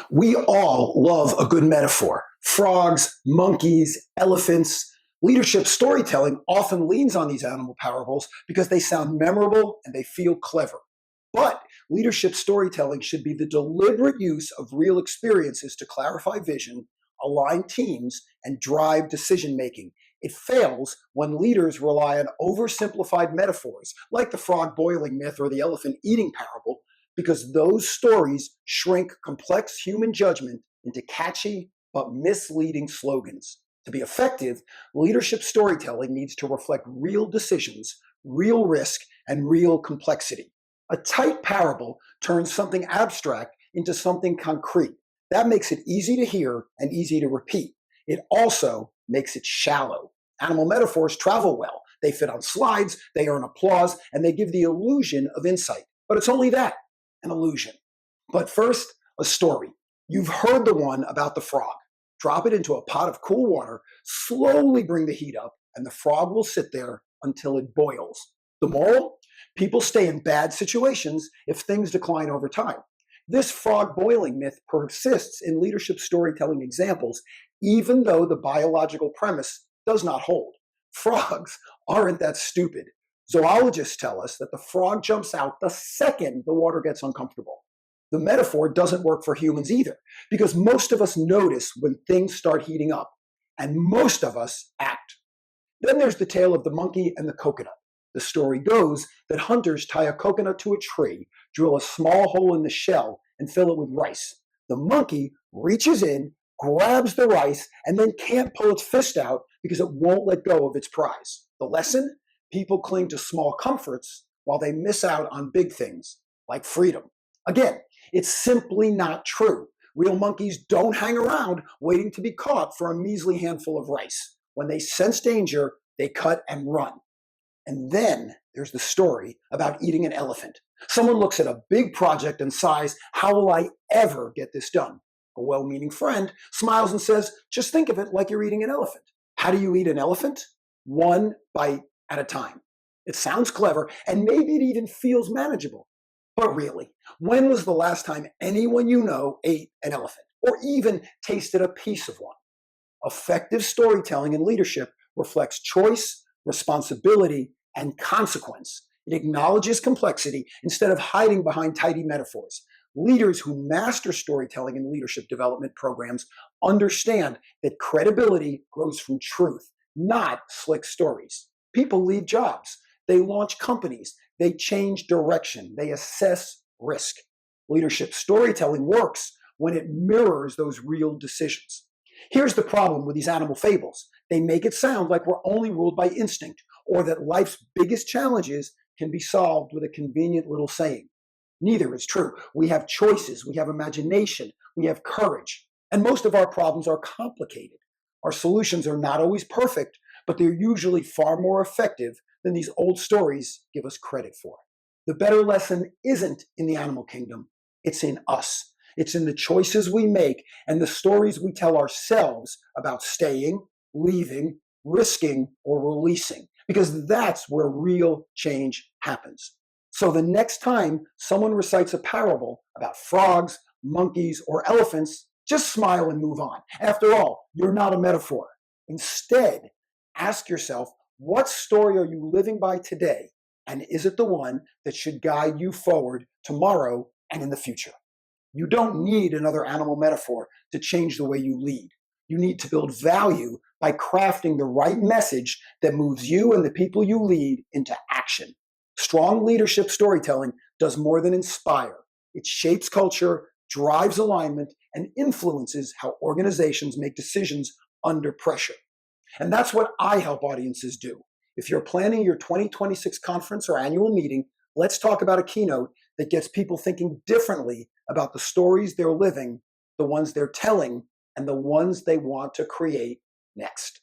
We all love a good metaphor. Frogs, monkeys, elephants. Leadership storytelling often leans on these animal parables because they sound memorable and they feel clever. But leadership storytelling should be the deliberate use of real experiences to clarify vision, align teams, and drive decision making. It fails when leaders rely on oversimplified metaphors like the frog boiling myth or the elephant eating parable, because those stories shrink complex human judgment into catchy but misleading slogans. To be effective, leadership storytelling needs to reflect real decisions, real risk, and real complexity. A tight parable turns something abstract into something concrete. That makes it easy to hear and easy to repeat. It also makes it shallow. Animal metaphors travel well. They fit on slides, they earn applause, and they give the illusion of insight. But it's only that, an illusion. But first, a story. You've heard the one about the frog. Drop it into a pot of cool water, slowly bring the heat up, and the frog will sit there until it boils. The moral? People stay in bad situations if things decline over time. This frog boiling myth persists in leadership storytelling examples, even though the biological premise does not hold. Frogs aren't that stupid. Zoologists tell us that the frog jumps out the second the water gets uncomfortable. The metaphor doesn't work for humans either, because most of us notice when things start heating up, and most of us act. Then there's the tale of the monkey and the coconut. The story goes that hunters tie a coconut to a tree, drill a small hole in the shell, and fill it with rice. The monkey reaches in, grabs the rice, and then can't pull its fist out because it won't let go of its prize. The lesson? People cling to small comforts while they miss out on big things, like freedom. Again, it's simply not true. Real monkeys don't hang around waiting to be caught for a measly handful of rice. When they sense danger, they cut and run. And then there's the story about eating an elephant. Someone looks at a big project and sighs, how will I ever get this done? A well-meaning friend smiles and says, just think of it like you're eating an elephant. How do you eat an elephant? One bite at a time. It sounds clever, and maybe it even feels manageable. But really, when was the last time anyone you know ate an elephant, or even tasted a piece of one? Effective storytelling in leadership reflects choice, responsibility, and consequence. It acknowledges complexity instead of hiding behind tidy metaphors. Leaders who master storytelling in leadership development programs understand that credibility grows from truth, not slick stories. People leave jobs, they launch companies, they change direction, they assess risk. Leadership storytelling works when it mirrors those real decisions. Here's the problem with these animal fables. They make it sound like we're only ruled by instinct, or that life's biggest challenges can be solved with a convenient little saying. Neither is true. We have choices, we have imagination, we have courage, and most of our problems are complicated. Our solutions are not always perfect, but they're usually far more effective than these old stories give us credit for. The better lesson isn't in the animal kingdom, it's in us. It's in the choices we make and the stories we tell ourselves about staying, leaving, risking, or releasing, because that's where real change happens. So the next time someone recites a parable about frogs, monkeys, or elephants, just smile and move on. After all, you're not a metaphor. Instead, ask yourself, what story are you living by today? And is it the one that should guide you forward tomorrow and in the future? You don't need another animal metaphor to change the way you lead. You need to build value by crafting the right message that moves you and the people you lead into action. Strong leadership storytelling does more than inspire. It shapes culture, drives alignment, and influences how organizations make decisions under pressure. And that's what I help audiences do. If you're planning your 2026 conference or annual meeting, let's talk about a keynote that gets people thinking differently about the stories they're living, the ones they're telling, and the ones they want to create next.